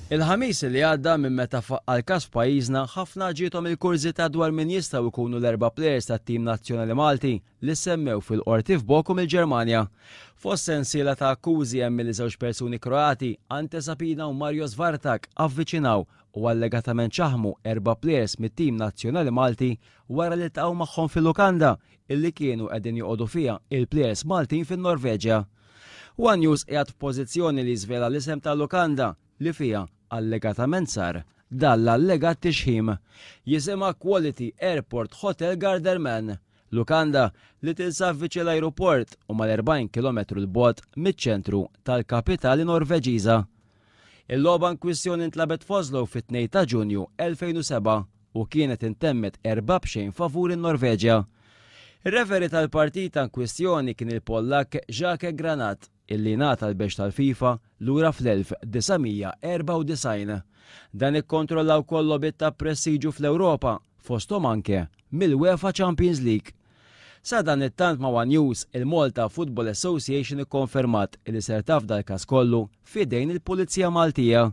Il-ħamis li għadda minn meta għal każ pajjiżna ħafna ġietom il-kurzita dwar min jistgħu jkunu l-4 plejers tat-tim nazzjonali Malti li semmew fil-qorti f'Bochum il-Ġermanja. Fost sensiela ta' akkużi hemm li żewġ persuni Kroati, Ante Sapina u Mario Zvartak, avviċinaw u allegatament ċaħmu 4 plejers mit-tim nazzjonali Malti wara li ltaqgħu magħhom fil-lukanda illi kienu qegħdin joqogħdu fiha il-plejers Maltin fin-Norveġja. One News qiegħed f'pożizzjoni li żvela l-isem tal-lukanda li fiha allegatament sar dall-allegat tixħim. Jisimha Quality Airport Hotel Garderman, lukanda li tinsab viċi l-ajruport u mal-40 km l-bogħod miċ-ċentru tal-kapitali Norveġiża. Il-logħba kwistjoni ntlabet f'Oslo fit-2 ta' Ġunju 2007 u kienet intemmet 4-0 favur in-Norveġja. Ir-referi tal-partita kwistjoni kien il-Pollak Jacques Granat illi ngħata l-bex tal-FIFA lura fl-1994. Dan ikkontrollaw kollu bit ta' prestiġu fl-Ewropa fosthom anke mill-UEFA Champions League. Sa dan it-tant ma' One News, il-Malta Football Association ikkonfermat li ser tafda l-każ kollu f'idejn il-Pulizija Maltija.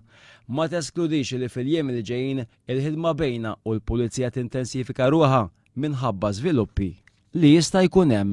Ma teskludix li fil-jiem li ġejjin il-ħidma bejna u l-Pulizija tintensifika ruħha minħabba żviluppi li jista' jkun hemm.